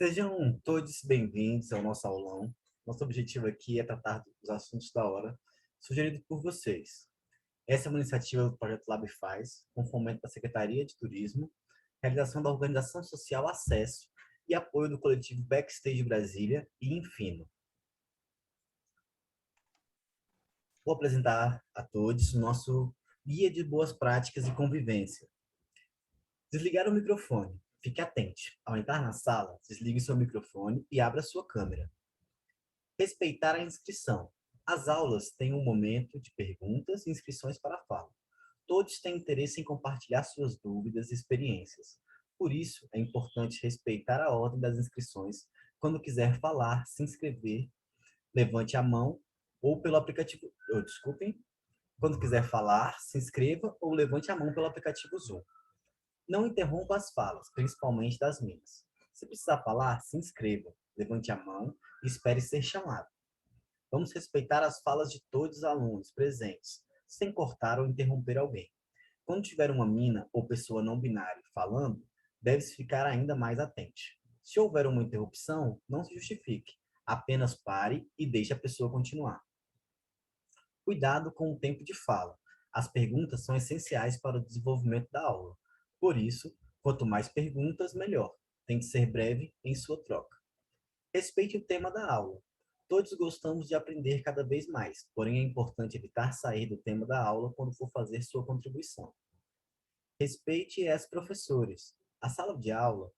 Sejam todos bem-vindos ao nosso aulão. Nosso objetivo aqui é tratar dos assuntos da hora, sugeridos por vocês. Essa é uma iniciativa do Projeto Lab Faz, com fomento da Secretaria de Turismo, realização da organização social Acesso e apoio do coletivo Backstage Brasília e Infino. Vou apresentar a todos o nosso guia de boas práticas e convivência. Desligar o microfone. Fique atente. Ao entrar na sala, desligue seu microfone e abra sua câmera. Respeitar a inscrição. As aulas têm um momento de perguntas e inscrições para a fala. Todos têm interesse em compartilhar suas dúvidas e experiências. Por isso, é importante respeitar a ordem das inscrições. Quando quiser falar, se inscrever, levante a mão ou pelo aplicativo... Desculpem. Quando quiser falar, se inscreva ou levante a mão pelo aplicativo Zoom. Não interrompa as falas, principalmente das minhas. Se precisar falar, se inscreva, levante a mão e espere ser chamado. Vamos respeitar as falas de todos os alunos presentes, sem cortar ou interromper alguém. Quando tiver uma mina ou pessoa não binária falando, deve-se ficar ainda mais atente. Se houver uma interrupção, não se justifique. Apenas pare e deixe a pessoa continuar. Cuidado com o tempo de fala. As perguntas são essenciais para o desenvolvimento da aula. Por isso, quanto mais perguntas, melhor. Tem que ser breve em sua troca. Respeite o tema da aula. Todos gostamos de aprender cada vez mais, porém é importante evitar sair do tema da aula quando for fazer sua contribuição. Respeite os professores. A sala de aula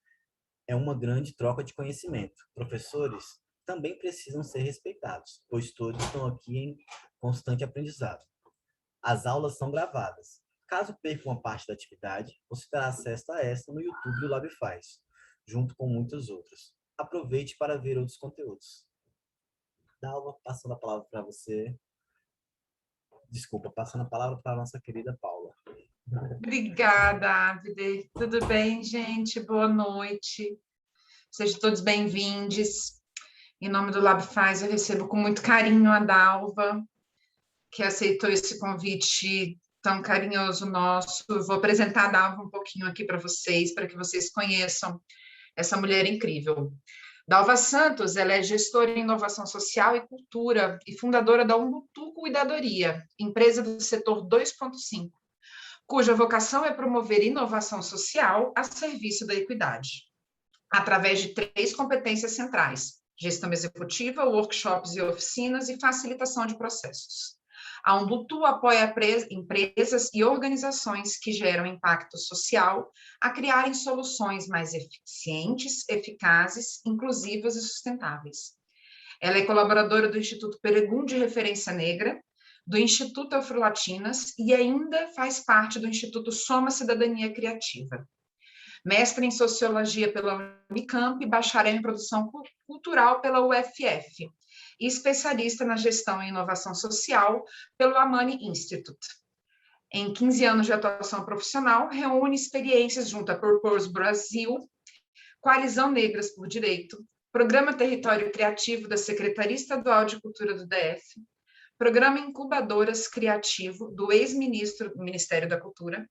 é uma grande troca de conhecimento. Professores também precisam ser respeitados, pois todos estão aqui em constante aprendizado. As aulas são gravadas. Caso perca uma parte da atividade, você terá acesso a esta no YouTube do LabFaz, junto com muitos outros. Aproveite para ver outros conteúdos. Dalva, passando a palavra para você. Desculpa, passando a palavra para a nossa querida Paula. Obrigada, Abder. Tudo bem, gente? Boa noite. Sejam todos bem-vindos. Em nome do LabFaz, eu recebo com muito carinho a Dalva, que aceitou esse convite tão carinhoso nosso. Eu vou apresentar a Dalva um pouquinho aqui para que vocês conheçam essa mulher incrível. Dalva Santos, ela é gestora em inovação social e cultura e fundadora da Ubuntu Cuidadoria, empresa do setor 2.5, cuja vocação é promover inovação social a serviço da equidade, através de 3 competências centrais: gestão executiva, workshops e oficinas e facilitação de processos. A Ubuntu apoia empresas e organizações que geram impacto social a criarem soluções mais eficientes, eficazes, inclusivas e sustentáveis. Ela é colaboradora do Instituto Peregum de Referência Negra, do Instituto Afrolatinas e ainda faz parte do Instituto Soma Cidadania Criativa. Mestre em Sociologia pela Unicamp, bacharel em Produção Cultural pela UFF e especialista na Gestão e Inovação Social pelo Amani Institute. Em 15 anos de atuação profissional, reúne experiências junto à Purpose Brasil, Coalizão Negras por Direito, Programa Território Criativo da Secretaria Estadual de Cultura do DF, Programa Incubadoras Criativo do ex-ministro do Ministério da Cultura,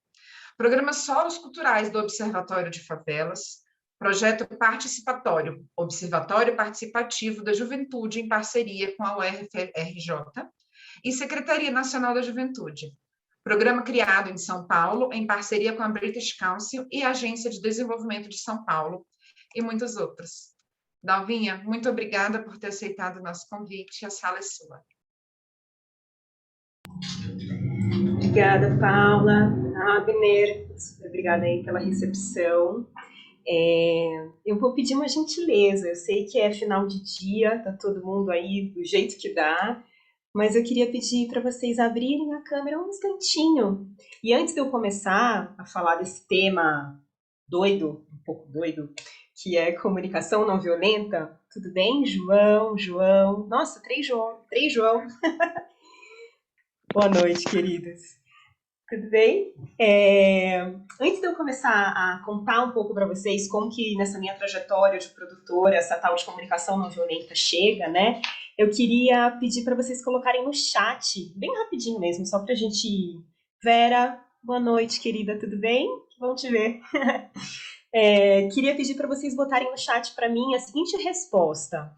Programa Solos Culturais do Observatório de Favelas, Projeto Participatório, Observatório Participativo da Juventude em parceria com a UFRJ e Secretaria Nacional da Juventude. Programa criado em São Paulo em parceria com a British Council e a Agência de Desenvolvimento de São Paulo e muitos outros. Dalvinha, muito obrigada por ter aceitado o nosso convite. A sala é sua. Obrigada, Paula. Abner, obrigada aí pela recepção. Eu vou pedir uma gentileza. Eu sei que é final de dia, tá todo mundo aí do jeito que dá, mas eu queria pedir para vocês abrirem a câmera um instantinho. E antes de eu começar a falar desse tema doido, um pouco doido, que é comunicação não violenta, tudo bem? João. Nossa, três João. Boa noite, queridos. Tudo bem? Antes de eu começar a contar um pouco para vocês como que nessa minha trajetória de produtora essa tal de comunicação não violenta chega, né? Eu queria pedir para vocês colocarem no chat, bem rapidinho mesmo, só para a gente... Vera, boa noite, querida, tudo bem? Bom te ver. Queria pedir para vocês botarem no chat para mim a seguinte resposta.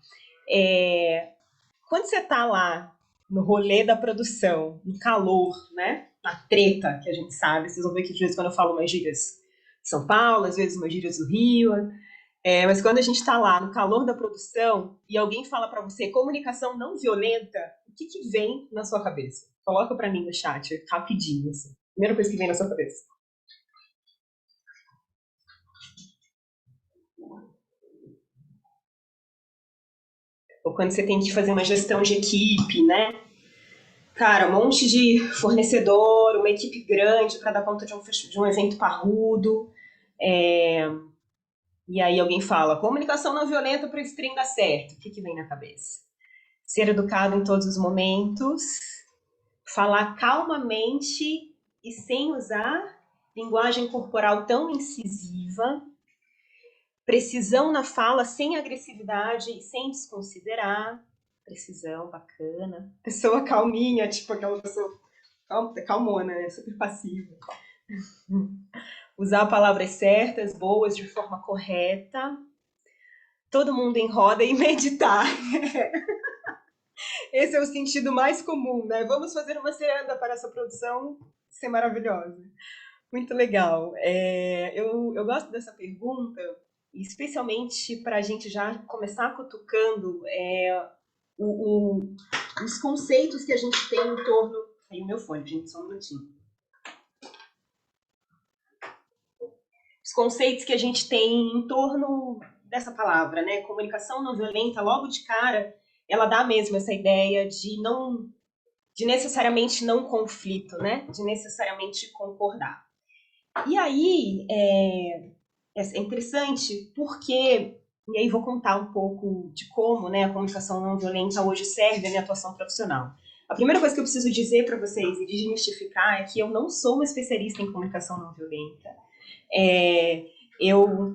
Quando você está lá no rolê da produção, no calor, né? Na treta, que a gente sabe, vocês vão ver que de vez em quando eu falo umas gírias de São Paulo, às vezes umas gírias do Rio, mas quando a gente está lá no calor da produção e alguém fala para você comunicação não violenta, o que vem na sua cabeça? Coloca para mim no chat, rapidinho, assim. Primeira coisa que vem na sua cabeça. Ou quando você tem que fazer uma gestão de equipe, né? Cara, um monte de fornecedor, uma equipe grande para dar conta de um evento parrudo. E aí alguém fala, comunicação não violenta para esse trem dar certo. O que vem na cabeça? Ser educado em todos os momentos, falar calmamente e sem usar linguagem corporal tão incisiva, precisão na fala sem agressividade e sem desconsiderar, precisão, bacana, pessoa calminha, tipo aquela pessoa calmona, né? Super passiva. Usar palavras certas, boas, de forma correta, todo mundo em roda e meditar. Esse é o sentido mais comum, né? Vamos fazer uma ciranda para essa produção ser maravilhosa. Muito legal. Eu gosto dessa pergunta, especialmente para a gente já começar cutucando os conceitos que a gente tem em torno... Aí o meu fone, gente, só um minutinho. Os conceitos que a gente tem em torno dessa palavra, né? Comunicação não violenta, logo de cara, ela dá mesmo essa ideia de necessariamente não conflito, né? De necessariamente concordar. E aí, é interessante porque, e aí vou contar um pouco de como, né, a comunicação não violenta hoje serve a minha atuação profissional. A primeira coisa que eu preciso dizer para vocês e desmistificar é que eu não sou uma especialista em comunicação não violenta.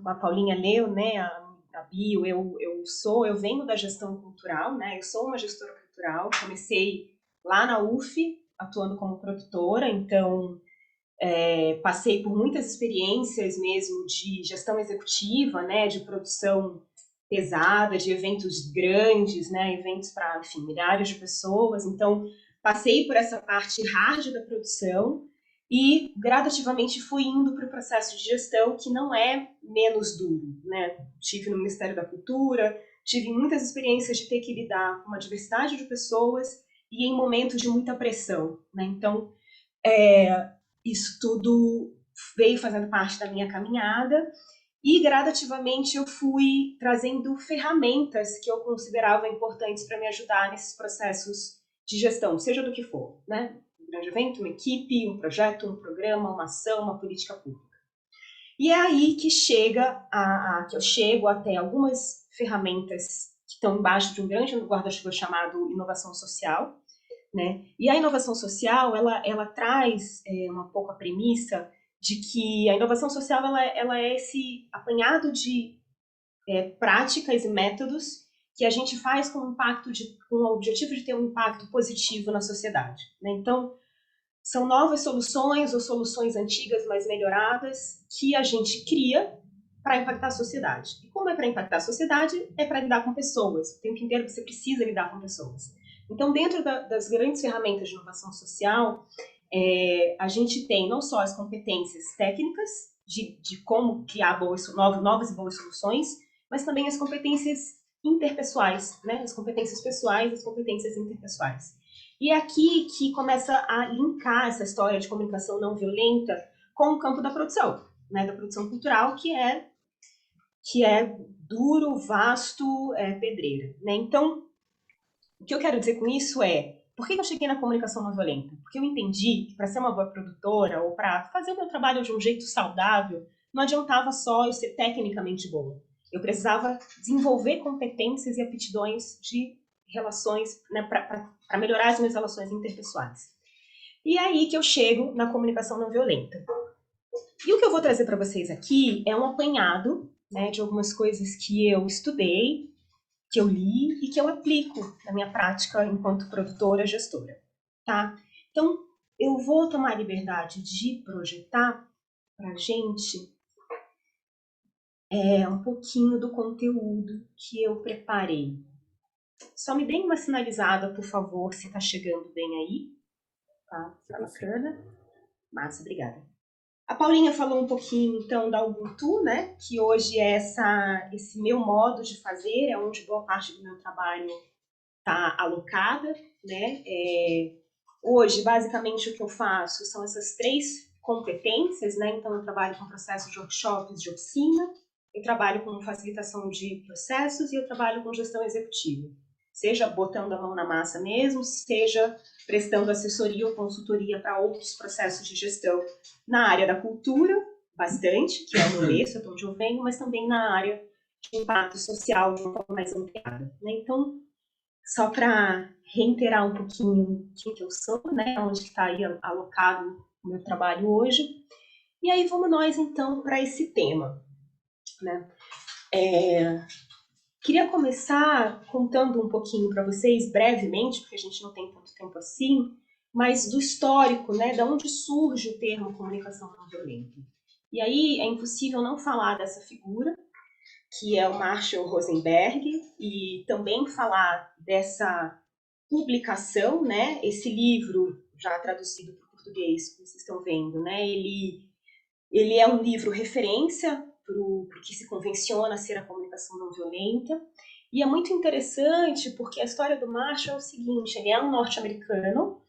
A Paulinha leu, né, a bio, eu venho da gestão cultural, né, eu sou uma gestora cultural, comecei lá na UF, atuando como produtora, então passei por muitas experiências mesmo de gestão executiva, né, de produção pesada, de eventos grandes, né, eventos para, enfim, milhares de pessoas. Então, passei por essa parte hard da produção e gradativamente fui indo para o processo de gestão que não é menos duro, né? Tive no Ministério da Cultura, tive muitas experiências de ter que lidar com uma diversidade de pessoas e em momentos de muita pressão, né? Então, isso tudo veio fazendo parte da minha caminhada e gradativamente eu fui trazendo ferramentas que eu considerava importantes para me ajudar nesses processos de gestão, seja do que for, né? Um grande evento, uma equipe, um projeto, um programa, uma ação, uma política pública. E é aí que que eu chego até algumas ferramentas que estão embaixo de um grande guarda-chuva chamado inovação social, né? E a inovação social, ela traz um pouco a premissa de que a inovação social ela é esse apanhado de práticas e métodos que a gente faz com o objetivo de ter um impacto positivo na sociedade, né? Então, são novas soluções ou soluções antigas, mas melhoradas, que a gente cria para impactar a sociedade. E como é para impactar a sociedade, é para lidar com pessoas. O tempo inteiro você precisa lidar com pessoas. Então, dentro das grandes ferramentas de inovação social, a gente tem não só as competências técnicas de como criar novas e boas soluções, mas também as competências interpessoais, né? As competências pessoais e as competências interpessoais. E é aqui que começa a linkar essa história de comunicação não violenta com o campo da produção, né? Da produção cultural, que é duro, vasto, pedreira, né? Então, o que eu quero dizer com isso por que eu cheguei na comunicação não violenta? Porque eu entendi que para ser uma boa produtora ou para fazer o meu trabalho de um jeito saudável, não adiantava só eu ser tecnicamente boa. Eu precisava desenvolver competências e aptidões de relações, né, para melhorar as minhas relações interpessoais. E é aí que eu chego na comunicação não violenta. E o que eu vou trazer para vocês aqui é um apanhado, né, de algumas coisas que eu estudei, que eu li e que eu aplico na minha prática enquanto produtora, gestora, tá? Então, eu vou tomar a liberdade de projetar para a gente um pouquinho do conteúdo que eu preparei. Só me deem uma sinalizada, por favor, se está chegando bem aí. Tá bacana. Massa, obrigada. A Paulinha falou um pouquinho, então, da Ubuntu, né? Que hoje é esse meu modo de fazer, é onde boa parte do meu trabalho está alocada, né? Hoje, basicamente, o que eu faço são essas 3 competências, né? Então, eu trabalho com processos de workshops, de oficina, eu trabalho com facilitação de processos e eu trabalho com gestão executiva. Seja botando a mão na massa mesmo, seja prestando assessoria ou consultoria para outros processos de gestão na área da cultura, bastante, que é o meu berço, é onde eu venho, mas também na área de impacto social de uma forma mais ampliada. Né? Então, só para reiterar um pouquinho quem que eu sou, né, onde está aí alocado o meu trabalho hoje. E aí vamos nós, então, para esse tema. Né? Queria começar contando um pouquinho para vocês, brevemente, porque a gente não tem tanto tempo assim, mas do histórico, né, de onde surge o termo comunicação não violenta. E aí é impossível não falar dessa figura, que é o Marshall Rosenberg, e também falar dessa publicação, né? Esse livro, já traduzido para o português, como vocês estão vendo, né? Ele é um livro referência para o que se convenciona ser a comunicação não violenta. E é muito interessante porque a história do Marshall é o seguinte, ele é um norte-americano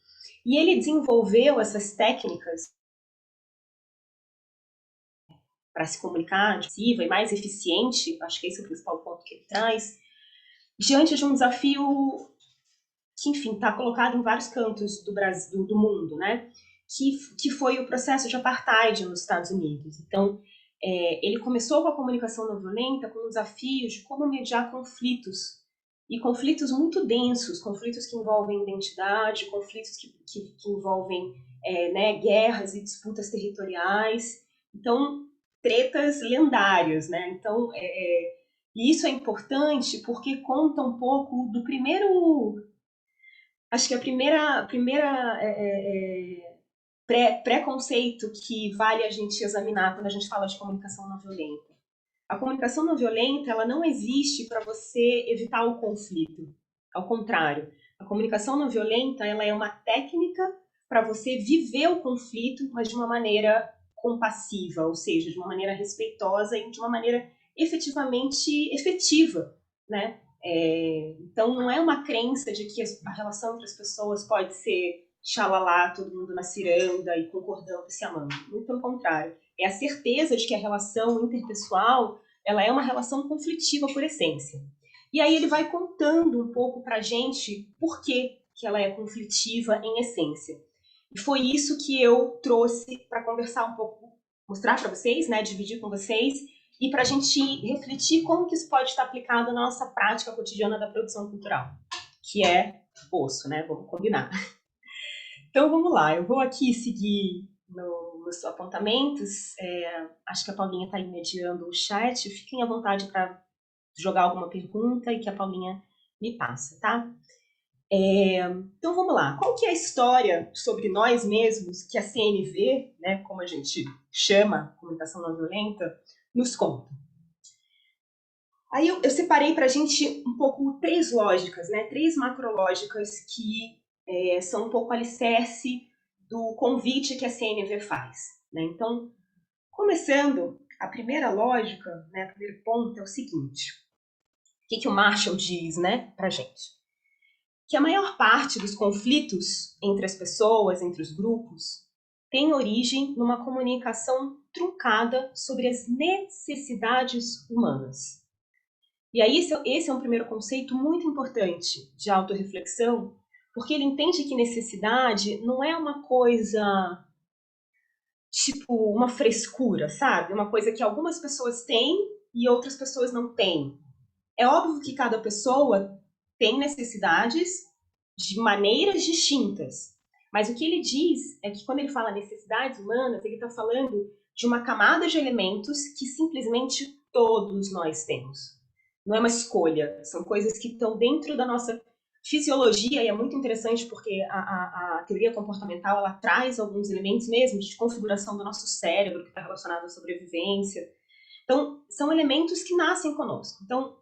e ele desenvolveu essas técnicas para se comunicar e mais eficiente, acho que esse é o principal ponto que ele traz, diante de um desafio que, enfim, está colocado em vários cantos do Brasil, do mundo, né? Que foi o processo de apartheid nos Estados Unidos. Então, ele começou com a comunicação não violenta com o desafio de como mediar conflitos, e conflitos muito densos, conflitos que envolvem identidade, conflitos que envolvem né, guerras e disputas territoriais. Então, tretas lendárias, né? Então, e isso é importante porque conta um pouco do primeiro, acho que a primeira preconceito que vale a gente examinar quando a gente fala de comunicação não violenta. A comunicação não violenta, ela não existe para você evitar o conflito. Ao contrário, a comunicação não violenta, ela é uma técnica para você viver o conflito, mas de uma maneira compassiva, ou seja, de uma maneira respeitosa e de uma maneira efetivamente efetiva, né? Então, não é uma crença de que a relação entre as pessoas pode ser xalalá, todo mundo na ciranda e concordando e se amando. Muito pelo contrário. É a certeza de que a relação interpessoal ela é uma relação conflitiva por essência. E aí ele vai contando um pouco para a gente por que ela é conflitiva em essência. E foi isso que eu trouxe para conversar um pouco, mostrar para vocês, né, dividir com vocês, e para a gente refletir como que isso pode estar aplicado na nossa prática cotidiana da produção cultural, que é osso, né? Vamos combinar. Então vamos lá, eu vou aqui seguir nos apontamentos. Acho que a Paulinha está aí mediando o chat. Fiquem à vontade para jogar alguma pergunta e que a Paulinha me passa, tá? Então vamos lá. Qual que é a história sobre nós mesmos que a CNV, né, como a gente chama, comunicação não violenta, nos conta? Aí eu separei para a gente um pouco 3 lógicas, né, 3 macrológicas que são um pouco alicerce do convite que a CNV faz. Né? Então, começando, a primeira lógica, né, o primeiro ponto é o seguinte. O que o Marshall diz, né, para a gente? Que a maior parte dos conflitos entre as pessoas, entre os grupos, tem origem numa comunicação truncada sobre as necessidades humanas. E aí esse é um primeiro conceito muito importante de autorreflexão, porque ele entende que necessidade não é uma coisa tipo uma frescura, sabe? Uma coisa que algumas pessoas têm e outras pessoas não têm. É óbvio que cada pessoa tem necessidades de maneiras distintas, mas o que ele diz é que quando ele fala necessidades humanas, ele está falando de uma camada de elementos que simplesmente todos nós temos. Não é uma escolha, são coisas que estão dentro da nossa fisiologia, e é muito interessante porque a teoria comportamental ela traz alguns elementos mesmo de configuração do nosso cérebro, que está relacionado à sobrevivência. Então, são elementos que nascem conosco. Então,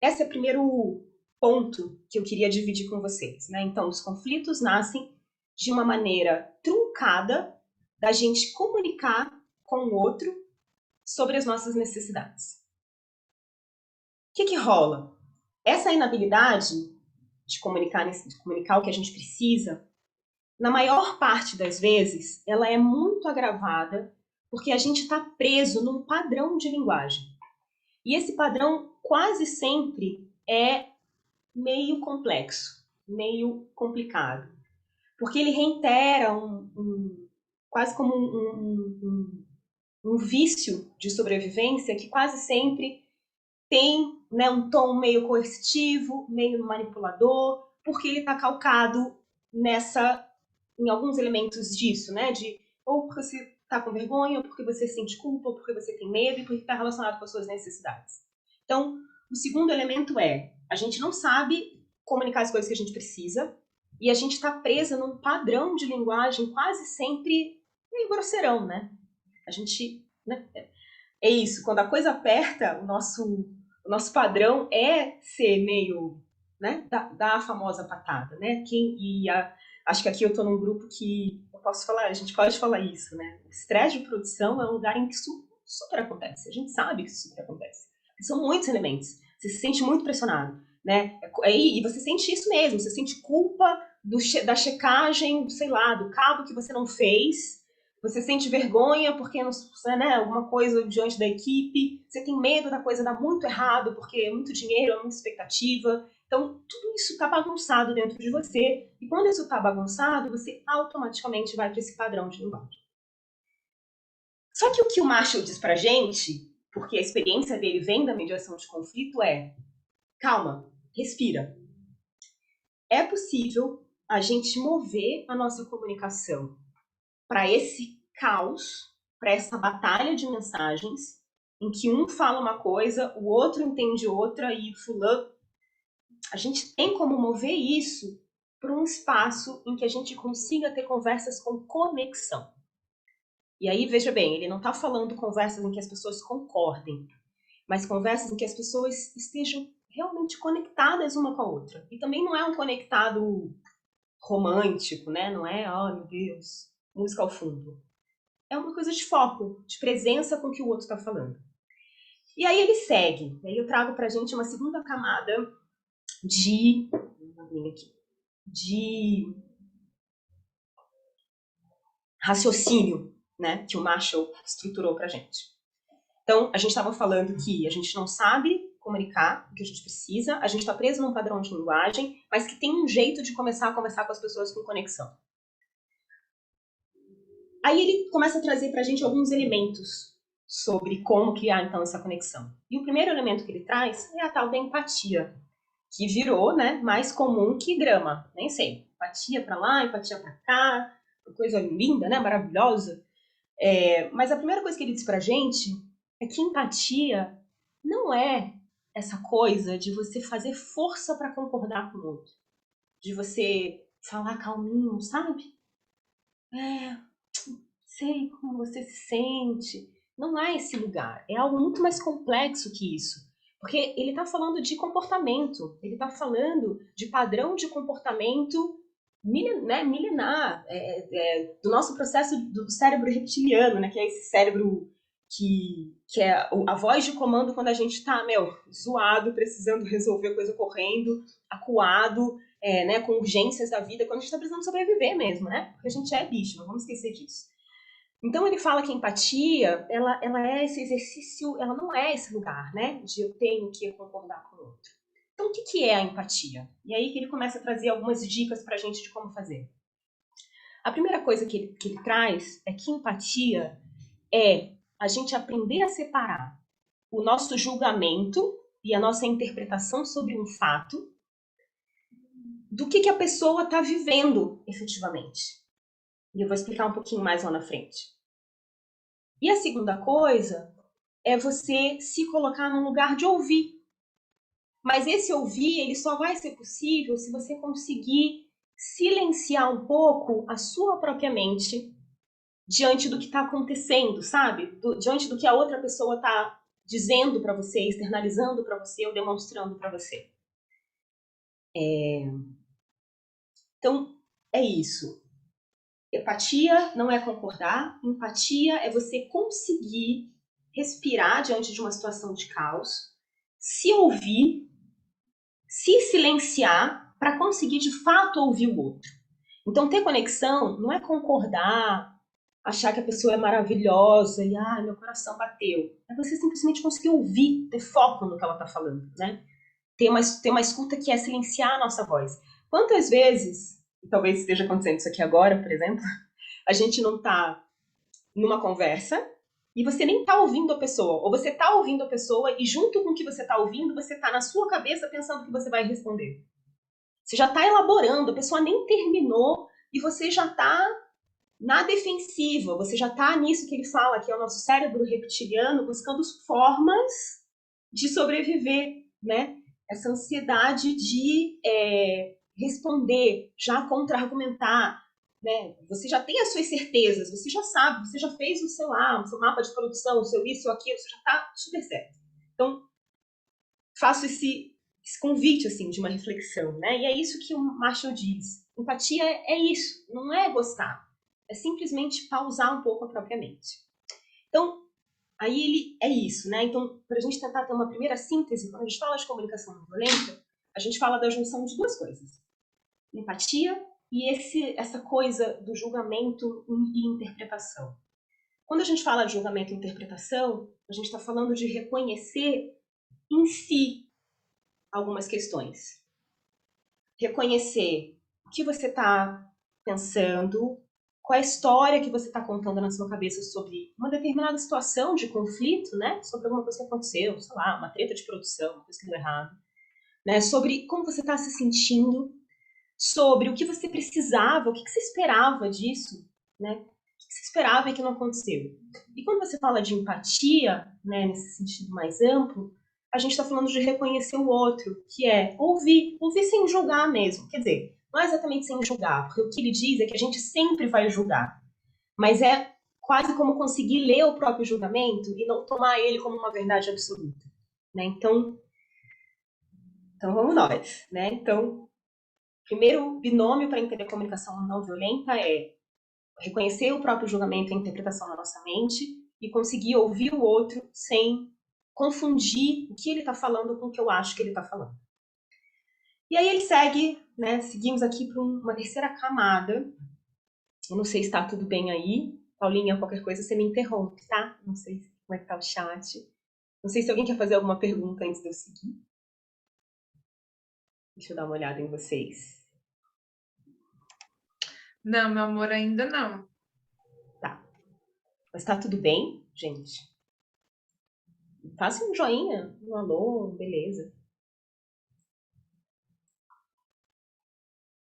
esse é o primeiro ponto que eu queria dividir com vocês, né? Então, os conflitos nascem de uma maneira truncada da gente comunicar com o outro sobre as nossas necessidades. O que rola? Essa inabilidade de comunicar o que a gente precisa, na maior parte das vezes, ela é muito agravada porque a gente está preso num padrão de linguagem. E esse padrão quase sempre é meio complexo, meio complicado. Porque ele reitera quase como um vício de sobrevivência que quase sempre tem, né, um tom meio coercitivo, meio manipulador, porque ele está calcado em alguns elementos disso, né? Ou porque você está com vergonha, ou porque você sente culpa, ou porque você tem medo, e porque está relacionado com as suas necessidades. Então, o segundo elemento é, a gente não sabe comunicar as coisas que a gente precisa, e a gente está presa num padrão de linguagem quase sempre meio grosseirão, né? A gente, né? É isso, quando a coisa aperta, o nosso padrão é ser meio, né, dar a famosa patada, né? Acho que aqui eu estou num grupo que eu posso falar, a gente pode falar isso, né? O estresse de produção é um lugar em que isso super acontece. A gente sabe que isso super acontece. São muitos elementos. Você se sente muito pressionado, né? E você sente isso mesmo. Você sente culpa da checagem, sei lá, do cabo que você não fez. Você sente vergonha porque, né, alguma coisa diante da equipe. Você tem medo da coisa dar muito errado porque é muito dinheiro, é muita expectativa. Então, tudo isso está bagunçado dentro de você. E quando isso está bagunçado, você automaticamente vai para esse padrão de linguagem. Só que o que o Marshall diz para a gente, porque a experiência dele vem da mediação de conflito, é: calma, respira. É possível a gente mover a nossa comunicação para esse caos, para essa batalha de mensagens, em que um fala uma coisa, o outro entende outra e fulano. A gente tem como mover isso para um espaço em que a gente consiga ter conversas com conexão. E aí, veja bem, ele não está falando conversas em que as pessoas concordem, mas conversas em que as pessoas estejam realmente conectadas uma com a outra. E também não é um conectado romântico, né? Não é, oh meu Deus, música ao fundo. É uma coisa de foco, de presença com o que o outro está falando. E aí ele segue. E aí eu trago para a gente uma segunda camada de raciocínio, né, que o Marshall estruturou para a gente. Então, a gente estava falando que a gente não sabe comunicar o que a gente precisa, a gente está preso num padrão de linguagem, mas que tem um jeito de começar a conversar com as pessoas com conexão. Aí ele começa a trazer para a gente alguns elementos sobre como criar, então, essa conexão. E o primeiro elemento que ele traz é a tal da empatia, que virou, né, mais comum que grama, nem sei. Empatia para lá, empatia para cá, coisa linda, né, maravilhosa. Mas a primeira coisa que ele diz pra gente é que empatia não é essa coisa de você fazer força para concordar com o outro. De você falar calminho, sabe? Sei como você se sente. Não é esse lugar. É algo muito mais complexo que isso. Porque ele está falando de comportamento. Ele está falando de padrão de comportamento milenar, do nosso processo do cérebro reptiliano, né, que é esse cérebro que é a voz de comando quando a gente está, zoado, precisando resolver coisa correndo, acuado, né, com urgências da vida, quando a gente está precisando sobreviver mesmo, né? Porque a gente é bicho, não vamos esquecer disso. Então ele fala que a empatia, ela é esse exercício, ela não é esse lugar, né, de eu tenho que concordar com o outro. Então, o que é a empatia? E aí que ele começa a trazer algumas dicas para a gente de como fazer. A primeira coisa que ele traz é que empatia é a gente aprender a separar o nosso julgamento e a nossa interpretação sobre um fato do que a pessoa está vivendo efetivamente. E eu vou explicar um pouquinho mais lá na frente. E a segunda coisa é você se colocar num lugar de ouvir. Mas esse ouvir, ele só vai ser possível se você conseguir silenciar um pouco a sua própria mente diante do que está acontecendo, sabe? Diante do que a outra pessoa está dizendo para você, externalizando para você ou demonstrando para você. Então, é isso. Empatia não é concordar, empatia é você conseguir respirar diante de uma situação de caos, se ouvir, se silenciar para conseguir de fato ouvir o outro. Então, ter conexão não é concordar, achar que a pessoa é maravilhosa e meu coração bateu. É você simplesmente conseguir ouvir, ter foco no que ela está falando, né? Ter uma escuta que é silenciar a nossa voz. Quantas vezes, e talvez esteja acontecendo isso aqui agora, por exemplo, a gente não está numa conversa e você nem está ouvindo a pessoa, ou você está ouvindo a pessoa e junto com o que você está ouvindo, você está na sua cabeça pensando o que você vai responder. Você já está elaborando, a pessoa nem terminou e você já está na defensiva, você já está nisso que ele fala, que é o nosso cérebro reptiliano buscando formas de sobreviver, né? Essa ansiedade de responder, já contra-argumentar, né? Você já tem as suas certezas, você já sabe, você já fez o seu mapa de produção, o seu isso, aquilo, você já está super certo. Então, faço esse convite, assim, de uma reflexão, né? E é isso que o Marshall diz. Empatia é isso, não é gostar. É simplesmente pausar um pouco a própria mente. Então, aí ele é isso, né? Então, para a gente tentar ter uma primeira síntese, quando a gente fala de comunicação não violenta, a gente fala da junção de duas coisas. Empatia e essa coisa do julgamento e interpretação. Quando a gente fala de julgamento e interpretação, a gente está falando de reconhecer em si algumas questões. Reconhecer o que você está pensando, qual é a história que você está contando na sua cabeça sobre uma determinada situação de conflito, né? Sobre alguma coisa que aconteceu, sei lá, uma treta de produção, uma coisa que deu errado, né? Sobre como você está se sentindo, sobre o que você precisava, o que você esperava disso, né? O que você esperava e que não aconteceu. E quando você fala de empatia, né, nesse sentido mais amplo, a gente está falando de reconhecer o outro, que é ouvir sem julgar mesmo. Quer dizer, não é exatamente sem julgar, porque o que ele diz é que a gente sempre vai julgar, mas é quase como conseguir ler o próprio julgamento e não tomar ele como uma verdade absoluta, né? Então vamos nós, né? Então, primeiro binômio para entender comunicação não violenta é reconhecer o próprio julgamento e a interpretação na nossa mente e conseguir ouvir o outro sem confundir o que ele está falando com o que eu acho que ele está falando. E aí ele segue, né? Seguimos aqui para uma terceira camada. Eu não sei se está tudo bem aí. Paulinha, qualquer coisa você me interrompe, tá? Não sei como é que tá o chat. Não sei se alguém quer fazer alguma pergunta antes de eu seguir. Deixa eu dar uma olhada em vocês. Não, meu amor, ainda não. Tá. Mas tá tudo bem, gente? Faça um joinha, um alô, beleza.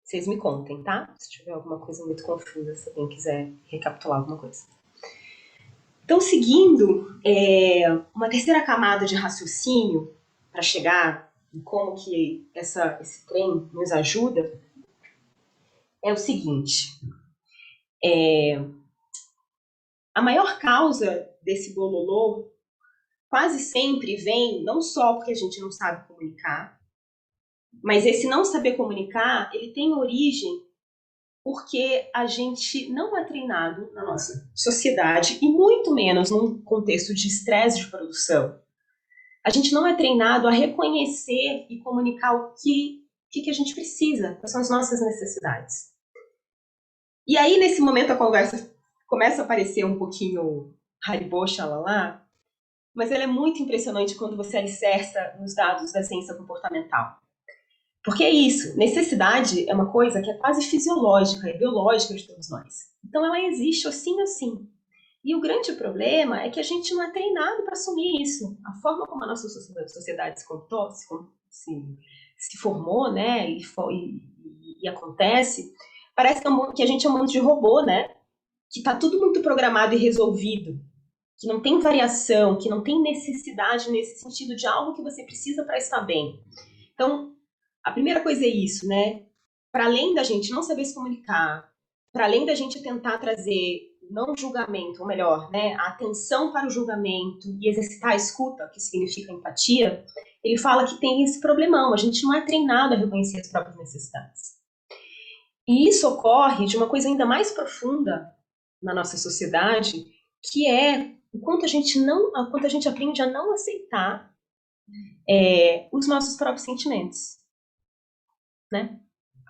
Vocês me contem, tá? Se tiver alguma coisa muito confusa, se alguém quiser recapitular alguma coisa. Então, seguindo uma terceira camada de raciocínio para chegar em como que esse trem nos ajuda, é o seguinte. A maior causa desse bololô quase sempre vem não só porque a gente não sabe comunicar, mas esse não saber comunicar, ele tem origem porque a gente não é treinado na nossa sociedade, e muito menos num contexto de estresse de produção. A gente não é treinado a reconhecer e comunicar o que a gente precisa, quais são as nossas necessidades. E aí, nesse momento, a conversa começa a parecer um pouquinho haribô, xalala, mas ela é muito impressionante quando você alicerça nos dados da ciência comportamental. Porque é isso, necessidade é uma coisa que é quase fisiológica, é biológica de todos nós. Então ela existe assim. E o grande problema é que a gente não é treinado para assumir isso. A forma como a nossa sociedade se formou, né, e acontece, parece que a gente é um monte de robô, né, que está tudo muito programado e resolvido, que não tem variação, que não tem necessidade nesse sentido de algo que você precisa para estar bem. Então, a primeira coisa é isso, né? Para além da gente não saber se comunicar, para além da gente tentar trazer não julgamento, ou melhor, né, a atenção para o julgamento e exercitar a escuta, que significa empatia, ele fala que tem esse problemão, a gente não é treinado a reconhecer as próprias necessidades. E isso ocorre de uma coisa ainda mais profunda na nossa sociedade, que é o quanto a gente aprende a não aceitar os nossos próprios sentimentos, né?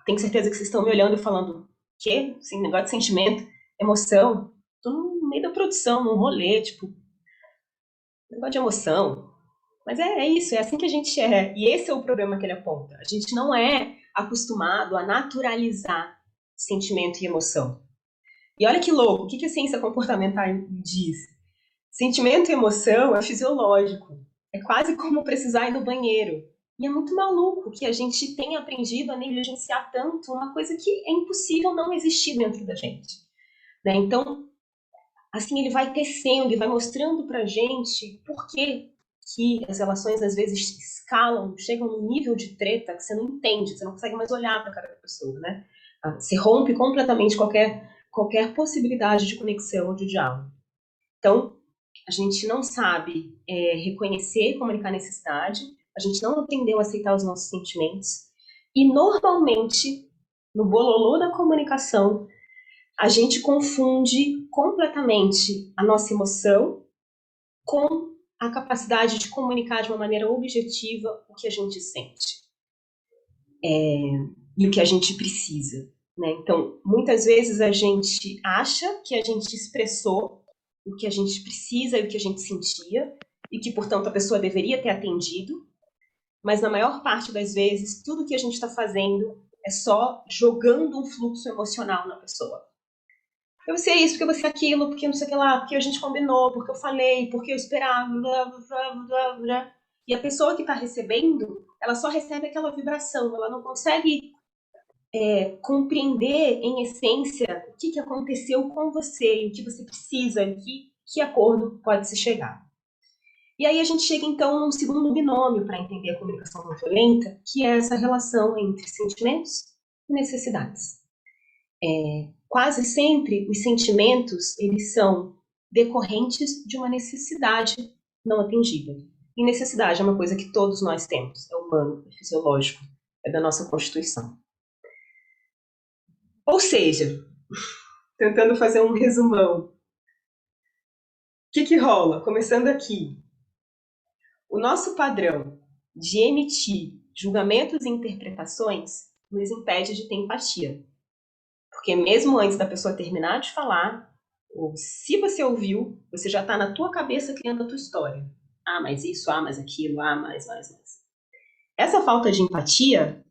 Tenho certeza que vocês estão me olhando e falando, quê? Assim, negócio de sentimento, emoção. Tô no meio da produção, num rolê, tipo, negócio de emoção. Mas é isso, é assim que a gente é. E esse é o problema que ele aponta. A gente não é acostumado a naturalizar sentimento e emoção. E olha que louco, o que a ciência comportamental diz? Sentimento e emoção é fisiológico. É quase como precisar ir no banheiro. E é muito maluco que a gente tenha aprendido a negligenciar tanto uma coisa que é impossível não existir dentro da gente. Né? Então, assim, ele vai tecendo e vai mostrando pra gente por que as relações às vezes escalam, chegam num nível de treta que você não entende, você não consegue mais olhar para cara da pessoa, né? Você rompe completamente qualquer possibilidade de conexão ou de diálogo. Então, a gente não sabe reconhecer e comunicar necessidade, a gente não aprendeu a aceitar os nossos sentimentos, e normalmente, no bololô da comunicação, a gente confunde completamente a nossa emoção com a capacidade de comunicar de uma maneira objetiva o que a gente sente e o que a gente precisa. Né? Então, muitas vezes a gente acha que a gente expressou o que a gente precisa e o que a gente sentia, e que, portanto, a pessoa deveria ter atendido, mas na maior parte das vezes, tudo que a gente está fazendo é só jogando um fluxo emocional na pessoa. Porque você é isso, porque você é aquilo, porque não sei o que lá, porque a gente combinou, porque eu falei, porque eu esperava, blá, blá, blá, blá. E a pessoa que está recebendo, ela só recebe aquela vibração, ela não consegue compreender em essência o que aconteceu com você, e o que você precisa, que acordo pode se chegar. E aí a gente chega então num segundo binômio para entender a comunicação não violenta, que é essa relação entre sentimentos e necessidades. Quase sempre os sentimentos eles são decorrentes de uma necessidade não atendida. E necessidade é uma coisa que todos nós temos, é humano, é fisiológico, é da nossa constituição. Ou seja, tentando fazer um resumão, o que rola? Começando aqui, o nosso padrão de emitir julgamentos e interpretações nos impede de ter empatia. Porque mesmo antes da pessoa terminar de falar, ou se você ouviu, você já está na tua cabeça criando a tua história. Ah, mas isso, ah, mas aquilo, ah, mais. Essa falta de empatia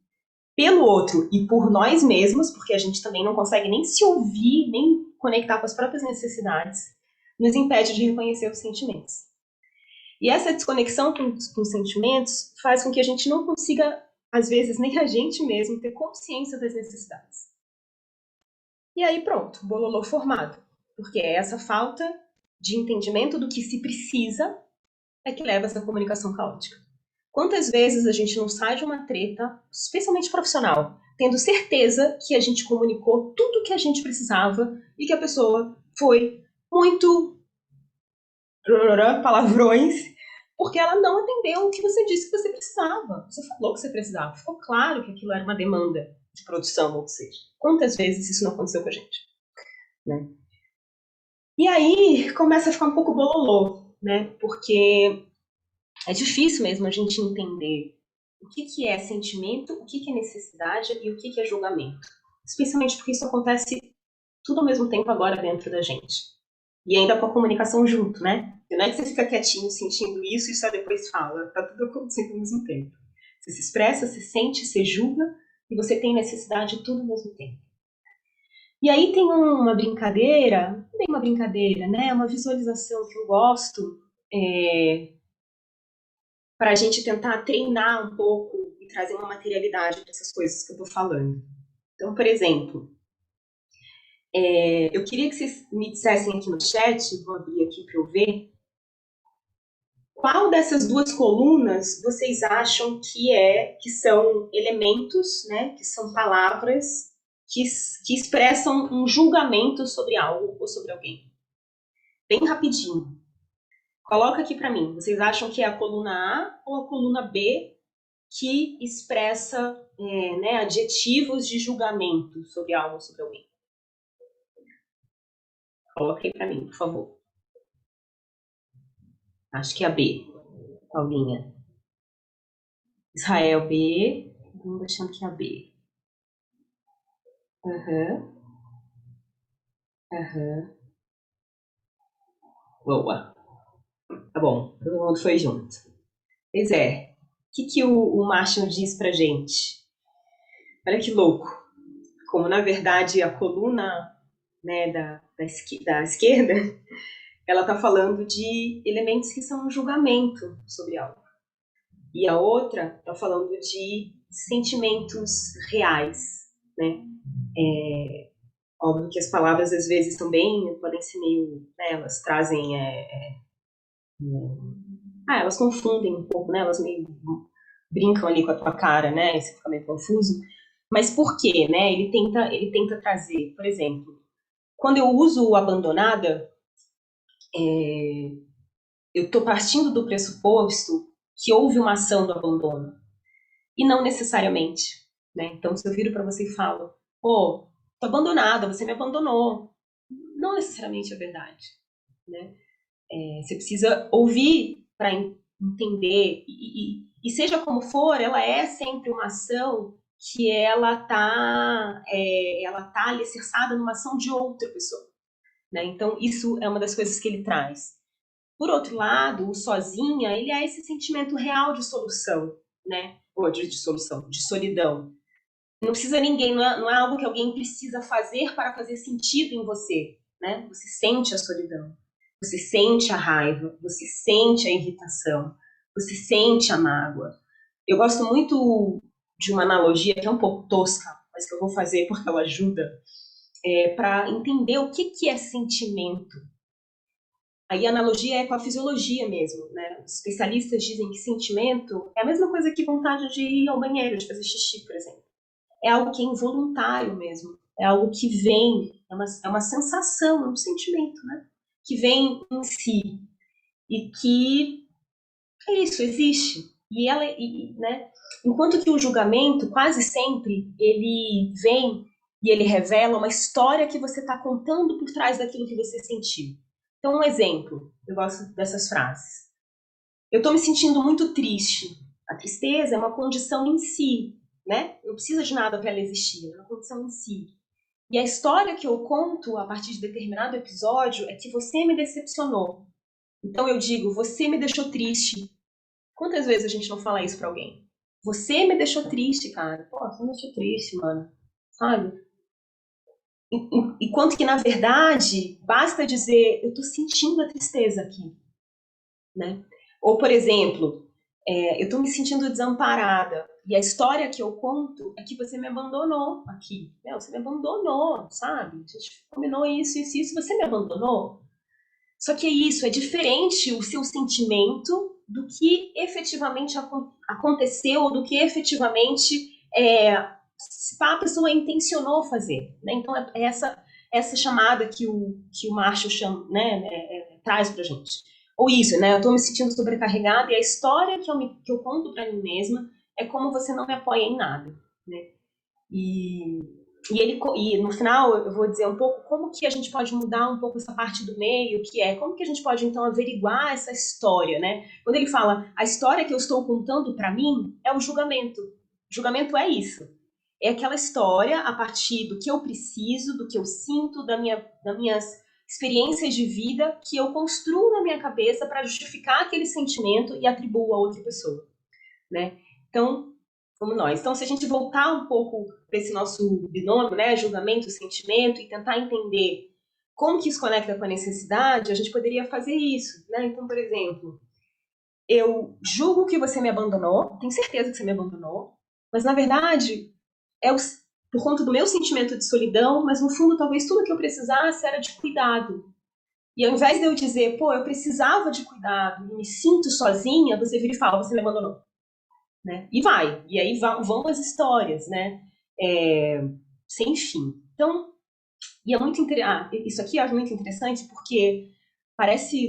pelo outro e por nós mesmos, porque a gente também não consegue nem se ouvir, nem conectar com as próprias necessidades, nos impede de reconhecer os sentimentos. E essa desconexão com os sentimentos faz com que a gente não consiga, às vezes, nem a gente mesmo ter consciência das necessidades. E aí pronto, bololô formado. Porque é essa falta de entendimento do que se precisa é que leva a essa comunicação caótica. Quantas vezes a gente não sai de uma treta, especialmente profissional, tendo certeza que a gente comunicou tudo o que a gente precisava e que a pessoa foi muito palavrões, porque ela não atendeu o que você disse que você precisava. Você falou que você precisava. Ficou claro que aquilo era uma demanda de produção, ou seja, quantas vezes isso não aconteceu com a gente? Né? E aí começa a ficar um pouco bololô, né? Porque é difícil mesmo a gente entender o que é sentimento, o que é necessidade e o que é julgamento. Especialmente porque isso acontece tudo ao mesmo tempo agora dentro da gente. E ainda com a comunicação junto, né? E não é que você fica quietinho sentindo isso e só depois fala. Tá tudo acontecendo ao mesmo tempo. Você se expressa, você sente, você julga e você tem necessidade de tudo ao mesmo tempo. E aí tem uma brincadeira, não é uma brincadeira, né? Uma visualização que eu gosto para a gente tentar treinar um pouco e trazer uma materialidade para essas coisas que eu estou falando. Então, por exemplo, eu queria que vocês me dissessem aqui no chat, vou abrir aqui para eu ver, qual dessas duas colunas vocês acham que são elementos, né, que são palavras que expressam um julgamento sobre algo ou sobre alguém. Bem rapidinho. Coloca aqui para mim. Vocês acham que é a coluna A ou a coluna B que expressa adjetivos de julgamento sobre algo ou sobre alguém? Coloca aí para mim, por favor. Acho que é a B, Paulinha. Israel, B. Vamos achando que é a B. Boa. Tá bom, todo mundo foi junto. Pois é. O que o Marshall diz pra gente? Olha que louco. Como, na verdade, a coluna, né, da esquerda, ela está falando de elementos que são um julgamento sobre algo. E a outra está falando de sentimentos reais, né? Óbvio que as palavras, às vezes, também podem ser meio... Né, elas trazem... elas confundem um pouco, né? Elas meio brincam ali com a tua cara, né? E você fica meio confuso. Mas por quê, né? Ele tenta trazer, por exemplo, quando eu uso o abandonada, eu estou partindo do pressuposto que houve uma ação do abandono. E não necessariamente, né? Então, se eu viro para você e falo, tô abandonada, você me abandonou. Não necessariamente é verdade, né? Você precisa ouvir para entender. E seja como for, ela é sempre uma ação que ela tá alicerçada numa ação de outra pessoa, né? Então, isso é uma das coisas que ele traz. Por outro lado, o sozinha, ele é esse sentimento real de solução, né? Ou de solução, de solidão. Não precisa ninguém, não é algo que alguém precisa fazer para fazer sentido em você, né? Você sente a solidão, você sente a raiva, você sente a irritação, você sente a mágoa. Eu gosto muito de uma analogia que é um pouco tosca, mas que eu vou fazer porque ela ajuda, para entender o que é sentimento. Aí a analogia é com a fisiologia mesmo, né? Os especialistas dizem que sentimento é a mesma coisa que vontade de ir ao banheiro, de fazer xixi, por exemplo. É algo que é involuntário mesmo, é algo que vem, é uma sensação, é um sentimento, né? Que vem em si e que é isso, existe. Né? Enquanto que o julgamento, quase sempre, ele vem e ele revela uma história que você está contando por trás daquilo que você sentiu. Então, um exemplo, eu gosto dessas frases. Eu estou me sentindo muito triste. A tristeza é uma condição em si, né? Eu não preciso de nada para ela existir, é uma condição em si. E a história que eu conto a partir de determinado episódio é que você me decepcionou. Então eu digo, você me deixou triste. Quantas vezes a gente não fala isso para alguém? Você me deixou triste, cara. Pô, você me deixou triste, mano. Sabe? Enquanto que, na verdade, basta dizer, eu tô sentindo a tristeza aqui, né? Ou, por exemplo, eu tô me sentindo desamparada. E a história que eu conto é que você me abandonou aqui. Você me abandonou, sabe? A gente combinou isso, você me abandonou. Só que é isso, é diferente o seu sentimento do que efetivamente aconteceu, ou do que efetivamente a pessoa intencionou fazer, né? Então é essa chamada que o Marshall traz pra gente. Ou isso, né? Eu estou me sentindo sobrecarregada e a história que eu conto para mim mesma é como você não me apoia em nada, né? E no final eu vou dizer um pouco como que a gente pode mudar um pouco essa parte do meio, que é como que a gente pode então averiguar essa história, né? Quando ele fala a história que eu estou contando para mim é o julgamento. O julgamento é isso. É aquela história a partir do que eu preciso, do que eu sinto, das minhas experiências de vida que eu construo na minha cabeça para justificar aquele sentimento e atribuo a outra pessoa, né? Então, como nós. Então, se a gente voltar um pouco para esse nosso binômio, né, julgamento, sentimento, e tentar entender como que isso conecta com a necessidade, a gente poderia fazer isso, né? Então, por exemplo, eu julgo que você me abandonou, tenho certeza que você me abandonou, mas na verdade por conta do meu sentimento de solidão, mas no fundo talvez tudo que eu precisasse era de cuidado. E ao invés de eu dizer, eu precisava de cuidado e me sinto sozinha, você vira e fala, você me abandonou. Né? E vai, e aí vão as histórias, né? sem fim. Então, e é muito isso aqui eu acho muito interessante porque parece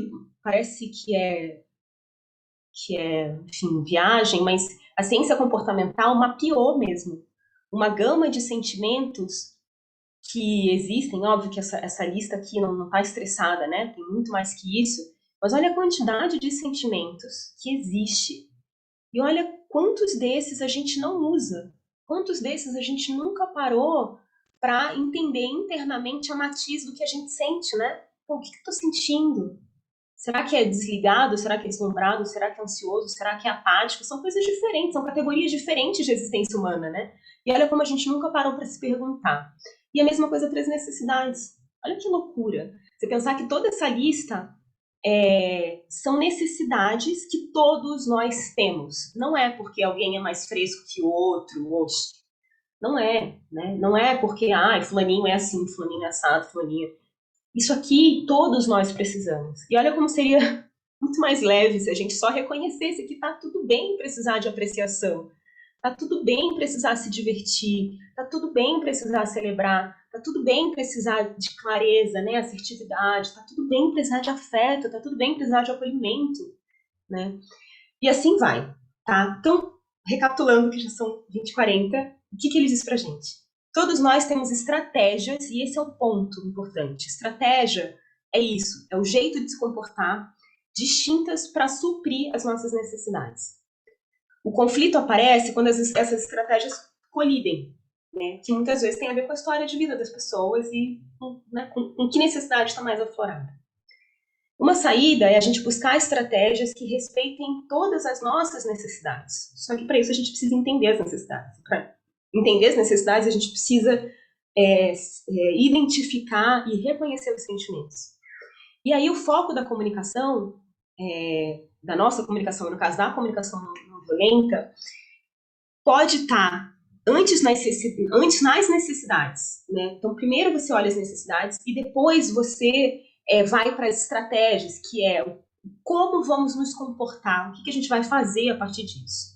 enfim, viagem, mas a ciência comportamental mapeou mesmo uma gama de sentimentos que existem. Óbvio que essa lista aqui não está estressada, né? Tem muito mais que isso. Mas olha a quantidade de sentimentos que existe. E olha quantos desses a gente não usa. Quantos desses a gente nunca parou para entender internamente a matiz do que a gente sente, né? Pô, o que eu estou sentindo? Será que é desligado? Será que é deslumbrado? Será que é ansioso? Será que é apático? São coisas diferentes, são categorias diferentes de existência humana, né? E olha como a gente nunca parou para se perguntar. E a mesma coisa para as necessidades. Olha que loucura. Você pensar que toda essa lista são necessidades que todos nós temos. Não é porque alguém é mais fresco que o outro, não é, né? Não é porque, fulaninho é assim, fulaninho é assado, fulaninho... Isso aqui todos nós precisamos. E olha como seria muito mais leve se a gente só reconhecesse que tá tudo bem precisar de apreciação. Tá tudo bem precisar se divertir, tá tudo bem precisar celebrar, tá tudo bem precisar de clareza, né, assertividade, tá tudo bem precisar de afeto, tá tudo bem precisar de acolhimento, né? E assim vai, tá? Então, recapitulando que já são 20h40, o que ele diz pra gente? Todos nós temos estratégias, e esse é o ponto importante. Estratégia é isso, é o jeito de se comportar distintas para suprir as nossas necessidades. O conflito aparece quando essas estratégias colidem, né? Que muitas vezes tem a ver com a história de vida das pessoas e né, com que necessidade está mais aflorada. Uma saída é a gente buscar estratégias que respeitem todas as nossas necessidades. Só que para isso a gente precisa entender as necessidades. Para entender as necessidades, a gente precisa identificar e reconhecer os sentimentos. E aí o foco da comunicação, da nossa comunicação, no caso da comunicação não violenta, pode estar antes nas necessidades, né? Então, primeiro você olha as necessidades e depois você vai para as estratégias, que é como vamos nos comportar, o que a gente vai fazer a partir disso.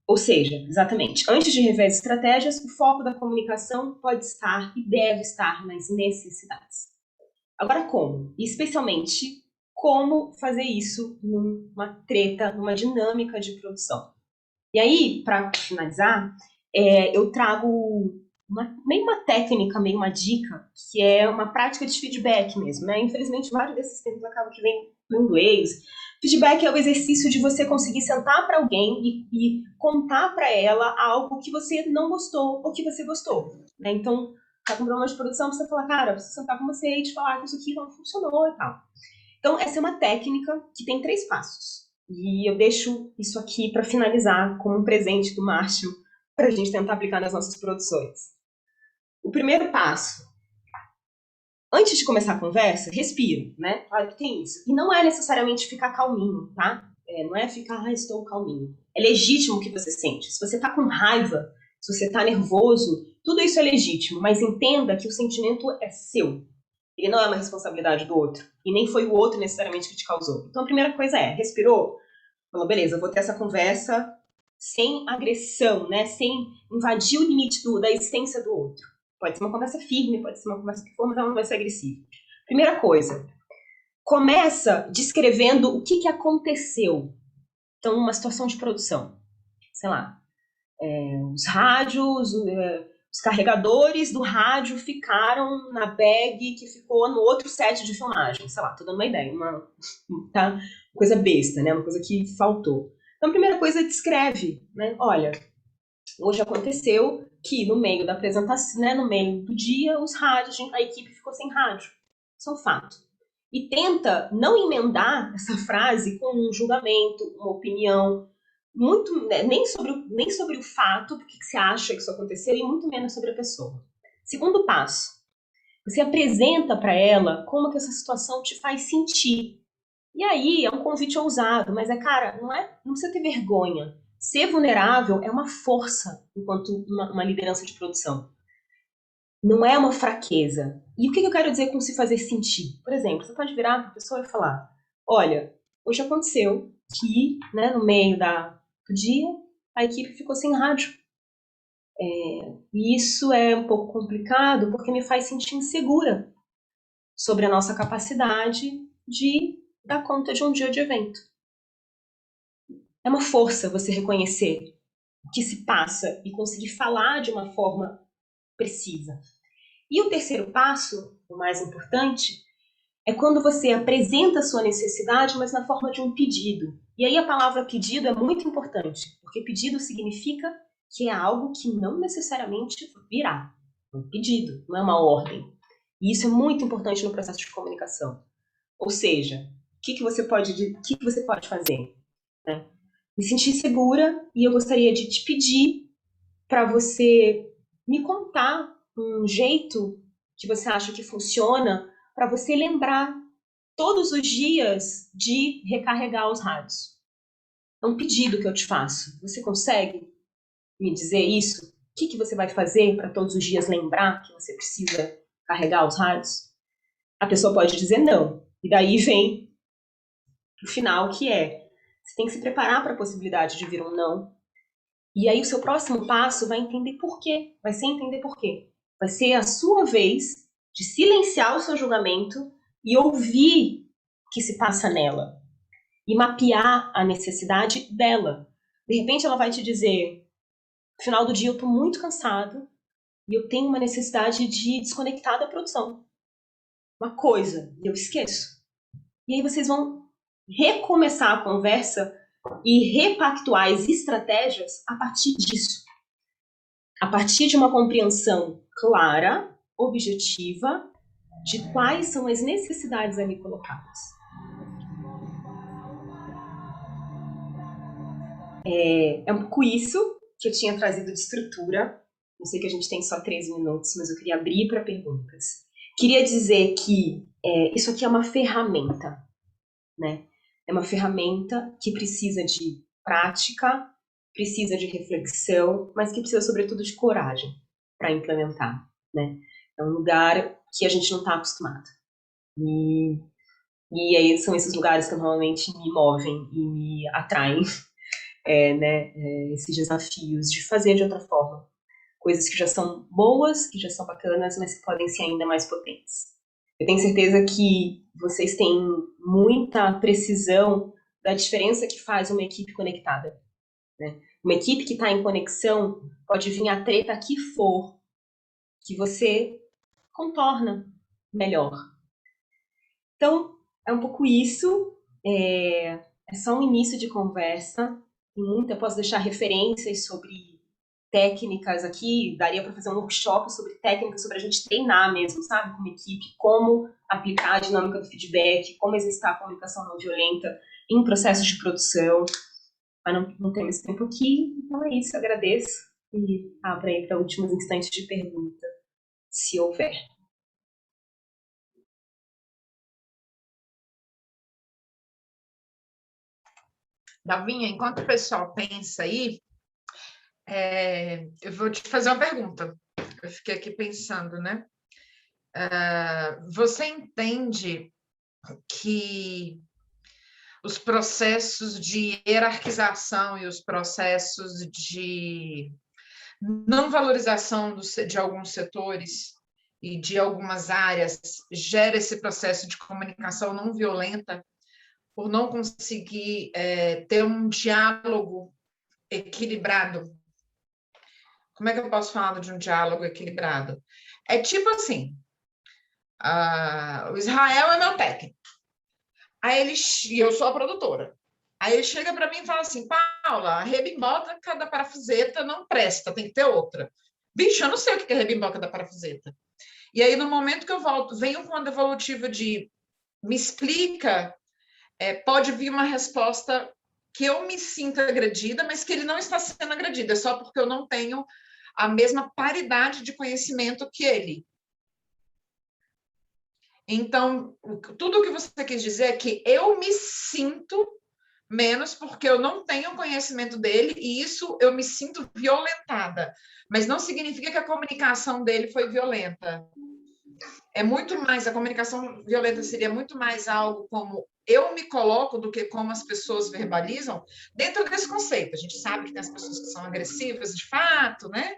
Ou seja, exatamente, antes de rever as estratégias, o foco da comunicação pode estar e deve estar nas necessidades. Agora, como? E especialmente, como fazer isso numa treta, numa dinâmica de produção. E aí, para finalizar, eu trago meio uma técnica, meio uma dica, que é uma prática de feedback mesmo, né? Infelizmente, vários desses termos acabam que vêm do inglês. Feedback é o exercício de você conseguir sentar para alguém e contar para ela algo que você não gostou ou que você gostou, né? Então, tá com problema de produção, você fala, cara, eu preciso sentar com você e te falar que isso aqui não funcionou e tal. Então, essa é uma técnica que tem 3 passos. E eu deixo isso aqui para finalizar como um presente do Márcio para a gente tentar aplicar nas nossas produções. O primeiro passo, antes de começar a conversa, respira, né? Claro que tem isso. E não é necessariamente ficar calminho, tá? Não é ficar, estou calminho. É legítimo o que você sente. Se você tá com raiva, se você tá nervoso, tudo isso é legítimo, mas entenda que o sentimento é seu. Ele não é uma responsabilidade do outro. E nem foi o outro necessariamente que te causou. Então a primeira coisa respirou, falou, beleza, eu vou ter essa conversa sem agressão, né? Sem invadir o limite da existência do outro. Pode ser uma conversa firme, pode ser uma conversa que for, mas ela não vai ser agressiva. Primeira coisa, começa descrevendo o que aconteceu. Então, uma situação de produção. Sei lá, os rádios, os carregadores do rádio ficaram na bag que ficou no outro set de filmagem. Sei lá, tô dando uma ideia, uma coisa besta, né? Uma coisa que faltou. Então, a primeira coisa, descreve, né? Olha, hoje aconteceu que no meio da apresentação, né, no meio do dia, os rádios, a equipe ficou sem rádio. Isso é um fato. E tenta não emendar essa frase com um julgamento, uma opinião, muito, né, nem sobre o fato, porque você acha que isso aconteceu, e muito menos sobre a pessoa. Segundo passo, você apresenta para ela como que essa situação te faz sentir. E aí é um convite ousado, mas cara, não precisa ter vergonha. Ser vulnerável é uma força enquanto uma liderança de produção. Não é uma fraqueza. E o que eu quero dizer com se fazer sentir? Por exemplo, você pode virar para a pessoa e falar, olha, hoje aconteceu que, né, no meio do dia, a equipe ficou sem rádio. E isso é um pouco complicado porque me faz sentir insegura sobre a nossa capacidade de dar conta de um dia de evento. É uma força você reconhecer o que se passa e conseguir falar de uma forma precisa. E o terceiro passo, o mais importante, é quando você apresenta a sua necessidade, mas na forma de um pedido. E aí a palavra pedido é muito importante, porque pedido significa que é algo que não necessariamente virá. É um pedido, não é uma ordem. E isso é muito importante no processo de comunicação. Ou seja, o que você pode fazer? Né? Me sentir segura e eu gostaria de te pedir para você me contar um jeito que você acha que funciona para você lembrar todos os dias de recarregar os rádios. É um pedido que eu te faço. Você consegue me dizer isso? O que você vai fazer para todos os dias lembrar que você precisa carregar os rádios? A pessoa pode dizer não. E daí vem o final, que é: você tem que se preparar para a possibilidade de vir um não. E aí o seu próximo passo vai entender por quê. Vai ser entender por quê. Vai ser a sua vez de silenciar o seu julgamento e ouvir o que se passa nela. E mapear a necessidade dela. De repente ela vai te dizer: no final do dia eu estou muito cansado e eu tenho uma necessidade de desconectar da produção. Uma coisa, e eu esqueço. E aí vocês vão recomeçar a conversa e repactuar as estratégias a partir disso. A partir de uma compreensão clara, objetiva, de quais são as necessidades ali colocadas. É um pouco isso que eu tinha trazido de estrutura. Eu sei que a gente tem só 13 minutos, mas eu queria abrir para perguntas. Queria dizer que isso aqui é uma ferramenta, né? É uma ferramenta que precisa de prática, precisa de reflexão, mas que precisa, sobretudo, de coragem para implementar, né? É um lugar que a gente não está acostumado. E aí são esses lugares que normalmente me movem e me atraem, esses desafios de fazer de outra forma. Coisas que já são boas, que já são bacanas, mas que podem ser ainda mais potentes. Eu tenho certeza que vocês têm muita precisão da diferença que faz uma equipe conectada, né? Uma equipe que está em conexão, pode vir a treta que for, que você contorna melhor. Então, é um pouco isso. É só um início de conversa. Eu posso deixar referências sobre técnicas aqui, daria para fazer um workshop sobre técnicas, sobre a gente treinar mesmo, sabe, como equipe, como aplicar a dinâmica do feedback, como exercitar a comunicação não violenta em processos de produção, mas não temos tempo aqui, então é isso, eu agradeço e abro aí para últimos instantes de pergunta, se houver. Dalvinha, enquanto o pessoal pensa aí, eu vou te fazer uma pergunta. Eu fiquei aqui pensando, né? Você entende que os processos de hierarquização e os processos de não valorização de alguns setores e de algumas áreas gera esse processo de comunicação não violenta por não conseguir ter um diálogo equilibrado? Como é que eu posso falar de um diálogo equilibrado? É tipo assim, o Israel é meu técnico. E eu sou a produtora. Aí ele chega para mim e fala assim: Paula, a rebimboca da parafuseta não presta, tem que ter outra. Bicho, eu não sei o que é rebimboca da parafuseta. E aí, no momento que eu volto, venho com a devolutiva de me explica, pode vir uma resposta que eu me sinta agredida, mas que ele não está sendo agredido, é só porque eu não tenho a mesma paridade de conhecimento que ele. Então, tudo o que você quis dizer é que eu me sinto menos porque eu não tenho conhecimento dele e isso eu me sinto violentada. Mas não significa que a comunicação dele foi violenta. É muito mais, a comunicação violenta seria muito mais algo como eu me coloco do que como as pessoas verbalizam dentro desse conceito. A gente sabe que tem as pessoas que são agressivas de fato, né?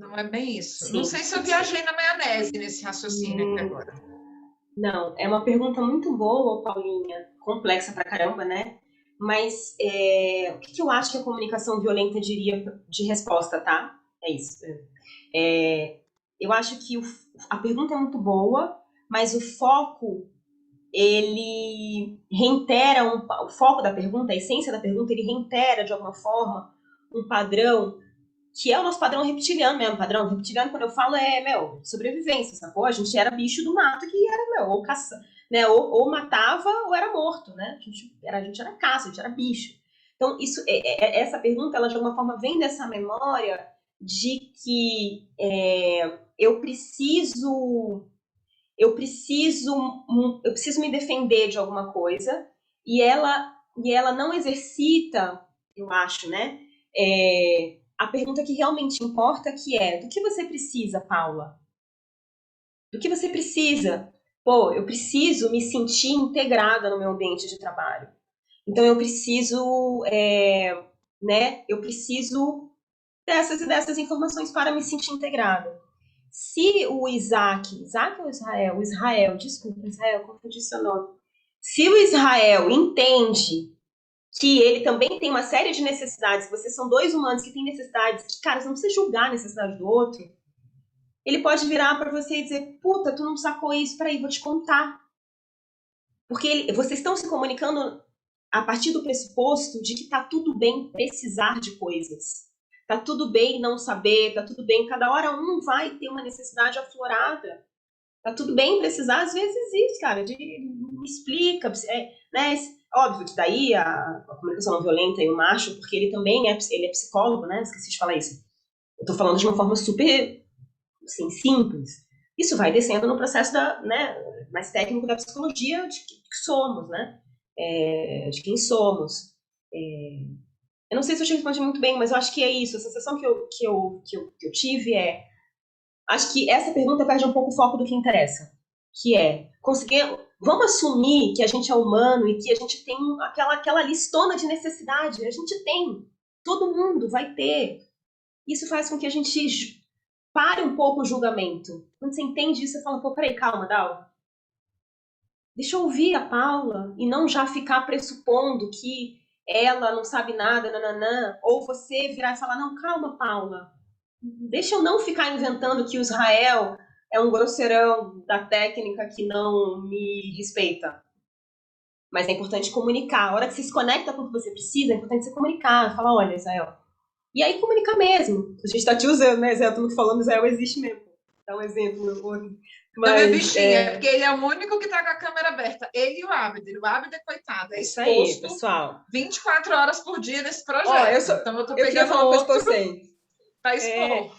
Não é bem isso. Sim. Não sei se eu viajei na maionese nesse raciocínio aqui agora. Não, é uma pergunta muito boa, Paulinha, complexa pra caramba, né? Mas o que eu acho que a comunicação violenta diria de resposta, tá? É isso. Eu acho que a pergunta é muito boa, mas o foco, ele reitera o foco da pergunta, a essência da pergunta, ele reitera de alguma forma um padrão que é o nosso padrão reptiliano mesmo. Padrão reptiliano, quando eu falo, sobrevivência, sacou? A gente era bicho do mato que era, ou caça, né? Ou matava ou era morto, né? A gente era caça, a gente era bicho. Então, essa pergunta, ela de alguma forma vem dessa memória de que eu preciso me defender de alguma coisa e ela não exercita, eu acho, né? A pergunta que realmente importa, que é: do que você precisa, Paula? Do que você precisa? Pô, eu preciso me sentir integrada no meu ambiente de trabalho. Então eu preciso, né? Eu preciso dessas e dessas informações para me sentir integrada. Se o Isaac ou Israel, desculpa, Israel, confundi seu nome. Se o Israel entende que ele também tem uma série de necessidades, vocês são dois humanos que têm necessidades, que, cara, você não precisa julgar a necessidade do outro, ele pode virar para você e dizer: puta, tu não sacou isso, peraí, vou te contar. Porque vocês estão se comunicando a partir do pressuposto de que tá tudo bem precisar de coisas. Tá tudo bem não saber, tá tudo bem, cada hora um vai ter uma necessidade aflorada. Tá tudo bem precisar, às vezes, isso, cara, me explica, né? Óbvio que daí a comunicação não violenta e o macho, porque ele também ele é psicólogo, né? Esqueci de falar isso. Eu tô falando de uma forma super, assim, simples. Isso vai descendo no processo né, mais técnico da psicologia de que somos, né? De quem somos. Eu não sei se eu te respondi muito bem, mas eu acho que é isso. A sensação que eu tive acho que essa pergunta perde um pouco o foco do que interessa, que é vamos assumir que a gente é humano e que a gente tem aquela listona de necessidade. A gente tem, todo mundo vai ter. Isso faz com que a gente pare um pouco o julgamento. Quando você entende isso, você fala: pô, peraí, calma, Dalva. Deixa eu ouvir a Paula e não já ficar pressupondo que ela não sabe nada, nananã. Ou você virar e falar: não, calma, Paula. Deixa eu não ficar inventando que o Israel é um grosseirão da técnica que não me respeita. Mas é importante comunicar. A hora que você se conecta com o que você precisa, é importante você comunicar. Falar: olha, Israel. E aí comunicar mesmo. A gente tá te usando, né, Israel? Tô falando, Israel existe mesmo. Dá um exemplo. Mas, não é bichinho, é porque ele é o único que tá com a câmera aberta. Ele e o Abder. O Abder, coitado, é isso aí, exposto pessoal. 24 horas por dia nesse projeto. Então eu tô pegando outro pra vocês. Pra expor.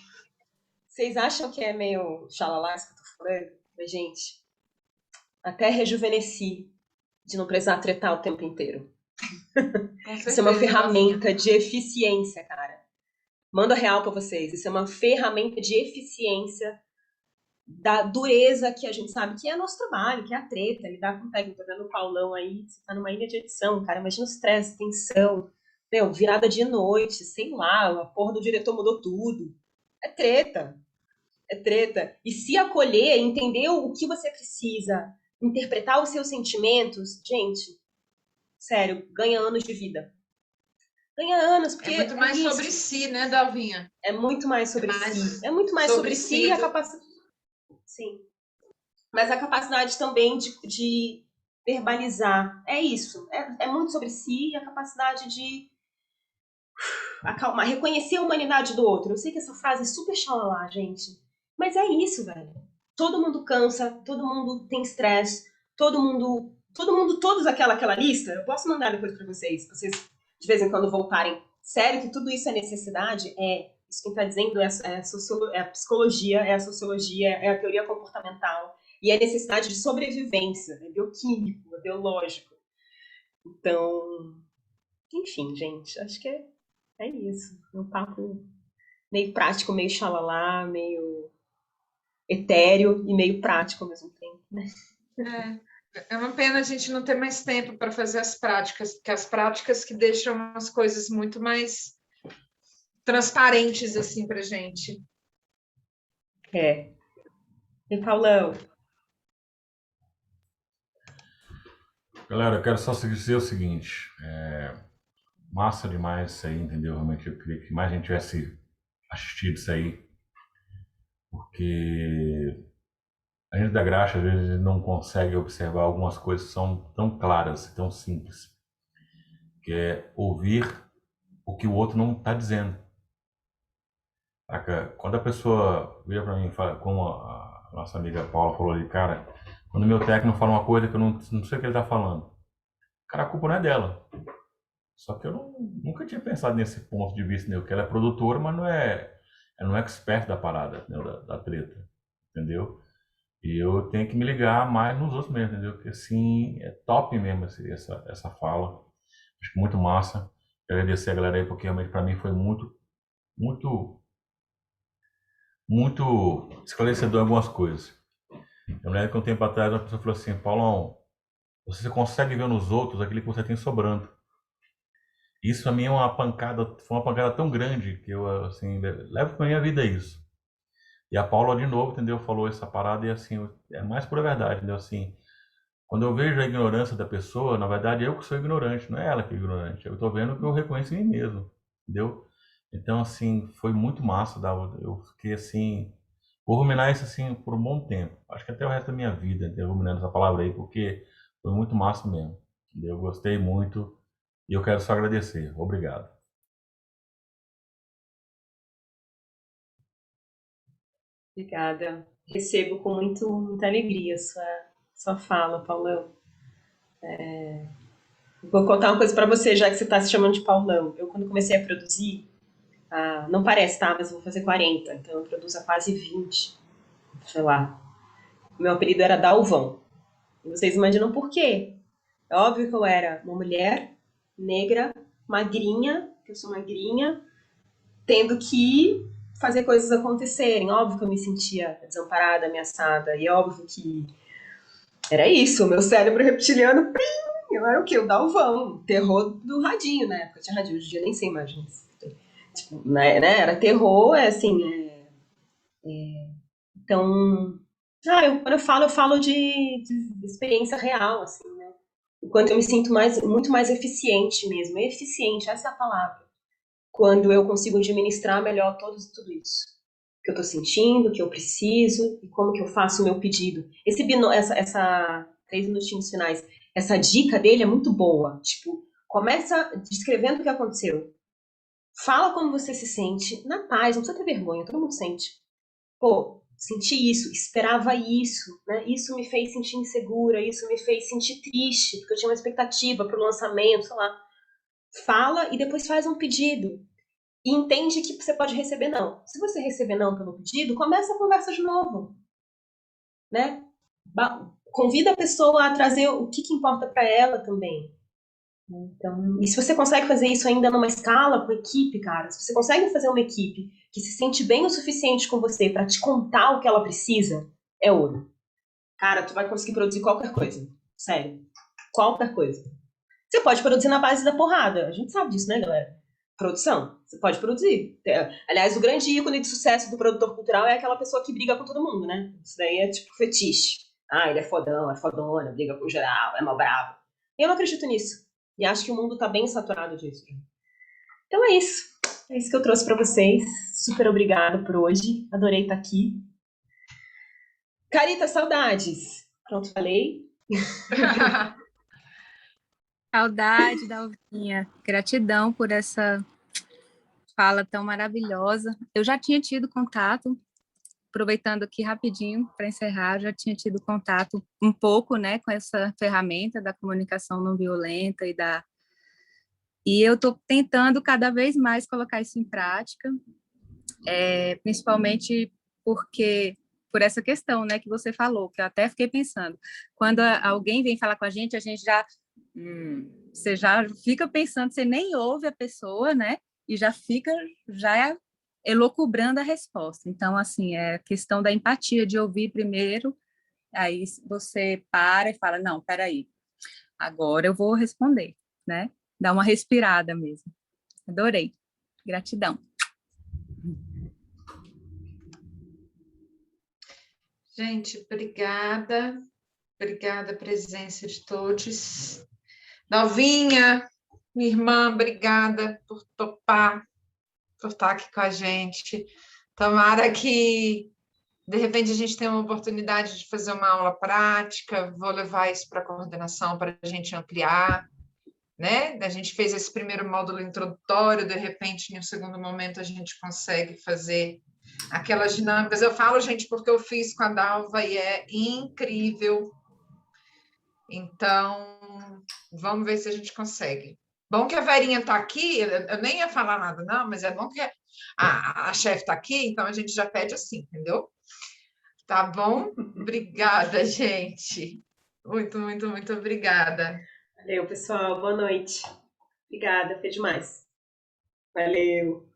Vocês acham que é meio xalalá isso que eu tô falando? Mas, gente, até rejuvenesci de não precisar tretar o tempo inteiro. Isso é uma ferramenta de eficiência, cara. Manda real pra vocês. Isso é uma ferramenta de eficiência da dureza que a gente sabe que é nosso trabalho, que é a treta, lidar com o técnico. Tô vendo o Paulão aí, você tá numa ilha de edição, cara. Imagina o estresse, tensão. Virada de noite, sei lá, a porra do diretor mudou tudo. É treta. É treta. E se acolher, entender o que você precisa, interpretar os seus sentimentos, gente, sério, ganha anos de vida. Ganha anos, porque é muito mais sobre si, né, Dalvinha? É muito mais sobre si. É muito mais sobre si e a capacidade. Sim. Mas a capacidade também de verbalizar. É isso. É muito sobre si e a capacidade de acalmar, reconhecer a humanidade do outro. Eu sei que essa frase é super xalala, gente. Mas é isso, velho. Todo mundo cansa, todo mundo tem estresse, todos aquela lista. Eu posso mandar depois pra vocês de vez em quando voltarem. Sério que tudo isso é necessidade? Isso quem tá dizendo é a psicologia, é a sociologia, é a teoria comportamental. E é necessidade de sobrevivência, é bioquímico, é biológico. Então, enfim, gente, acho que é isso. Um papo meio prático, meio xalalá, meio etéreo e meio prático ao mesmo tempo, né? É uma pena a gente não ter mais tempo para fazer as práticas, porque as práticas que deixam as coisas muito mais transparentes assim para gente. É. E Paulão? Galera, eu quero só dizer o seguinte, massa demais isso aí, entendeu? Realmente eu queria que mais gente tivesse assistido isso aí, porque a gente da graxa às vezes não consegue observar algumas coisas que são tão claras e tão simples, que é ouvir o que o outro não está dizendo. Saca? Quando a pessoa vira para mim e fala, como a nossa amiga Paula falou ali, cara, quando o meu técnico fala uma coisa que eu não sei o que ele está falando, cara, a culpa não é dela. Só que eu nunca tinha pensado nesse ponto de vista, entendeu? Que ela é produtora, mas ela não é expert da parada, entendeu? Da treta, entendeu? E eu tenho que me ligar mais nos outros mesmo, entendeu? Porque assim, é top mesmo essa fala. Acho que muito massa. Quero agradecer a galera aí, porque realmente para mim foi muito, muito esclarecedor em algumas coisas. Eu lembro que um tempo atrás uma pessoa falou assim, Paulão, você consegue ver nos outros aquilo que você tem sobrando. Isso pra mim é uma pancada, foi uma pancada tão grande que eu, assim, levo pra minha vida isso. E a Paula, de novo, entendeu? Falou essa parada e, assim, é mais pura verdade, entendeu? Assim, quando eu vejo a ignorância da pessoa, na verdade, eu que sou ignorante, não é ela que é ignorante. Eu tô vendo o que eu reconheço em mim mesmo, entendeu? Então, assim, foi muito massa, eu fiquei, assim, vou ruminar isso, assim, por um bom tempo. Acho que até o resto da minha vida, entendeu? Ruminando essa palavra aí, porque foi muito massa mesmo, entendeu? Eu gostei muito e eu quero só agradecer. Obrigado. Obrigada. Recebo com muita alegria sua fala, Paulão. Vou contar uma coisa para você, já que você está se chamando de Paulão. Eu, quando comecei a produzir, não parece, tá? Mas eu vou fazer 40, então eu produzo há quase 20, sei lá. Meu apelido era Dalvão. E vocês imaginam por quê? É óbvio que eu era uma mulher negra, magrinha, que eu sou magrinha, tendo que fazer coisas acontecerem. Óbvio que eu me sentia desamparada, ameaçada, e é óbvio que era isso, o meu cérebro reptiliano, pim, eu era o quê? O Dalvão, o terror do radinho, na época tinha radinho, hoje em dia nem sei mais, mas, tipo, né, era terror, é assim, então, quando eu falo de experiência real, assim, né, o quanto eu me sinto muito mais eficiente mesmo, eficiente, essa é a palavra, quando eu consigo administrar melhor tudo isso que eu tô sentindo, que eu preciso e como que eu faço o meu pedido. Essa 3 minutinhos finais, essa dica dele é muito boa. Tipo, começa descrevendo o que aconteceu. Fala como você se sente, na paz, não precisa ter vergonha, todo mundo sente. Pô, senti isso, esperava isso, né? Isso me fez sentir insegura, isso me fez sentir triste, porque eu tinha uma expectativa pro lançamento, sei lá. Fala e depois faz um pedido e entende que você pode receber não. Se você receber não pelo pedido, começa a conversa de novo, né? Convida a pessoa a trazer o que importa para ela também. Então, e se você consegue fazer isso ainda numa escala com equipe, cara, se você consegue fazer uma equipe que se sente bem o suficiente com você para te contar o que ela precisa, é ouro. Cara, tu vai conseguir produzir qualquer coisa. Sério. Qualquer coisa. Você pode produzir na base da porrada. A gente sabe disso, né, galera? Produção. Você pode produzir. Aliás, o grande ícone de sucesso do produtor cultural é aquela pessoa que briga com todo mundo, né? Isso daí é tipo fetiche. Ah, ele é fodão, é fodona, briga com geral, é mal bravo. Eu não acredito nisso. E acho que o mundo tá bem saturado disso. Então é isso. É isso que eu trouxe pra vocês. Super obrigada por hoje. Adorei estar aqui. Carita, saudades. Pronto, falei. Saudade da Alvinha. Gratidão por essa fala tão maravilhosa. Eu já tinha tido contato, aproveitando aqui rapidinho para encerrar, já tinha tido contato um pouco, né, com essa ferramenta da comunicação não violenta e eu estou tentando cada vez mais colocar isso em prática, principalmente porque por essa questão, né, que você falou, que eu até fiquei pensando, quando alguém vem falar com a gente já você já fica pensando, você nem ouve a pessoa, né? E já elucubrando a resposta. Então, assim, é questão da empatia, de ouvir primeiro, aí você para e fala, não, peraí, agora eu vou responder, né? Dá uma respirada mesmo. Adorei. Gratidão. Gente, obrigada. Obrigada a presença de todos. Dalvinha, minha irmã, obrigada por topar, por estar aqui com a gente. Tomara que, de repente, a gente tenha uma oportunidade de fazer uma aula prática. Vou levar isso para a coordenação para a gente ampliar, né? A gente fez esse primeiro módulo introdutório, de repente, em um segundo momento, a gente consegue fazer aquelas dinâmicas. Eu falo, gente, porque eu fiz com a Dalva e é incrível. Então, vamos ver se a gente consegue. Bom que a Verinha está aqui, eu nem ia falar nada, não, mas é bom que a chefe está aqui, então a gente já pede assim, entendeu? Tá bom? Obrigada, gente. Muito, muito, muito obrigada. Valeu, pessoal. Boa noite. Obrigada, foi demais. Valeu.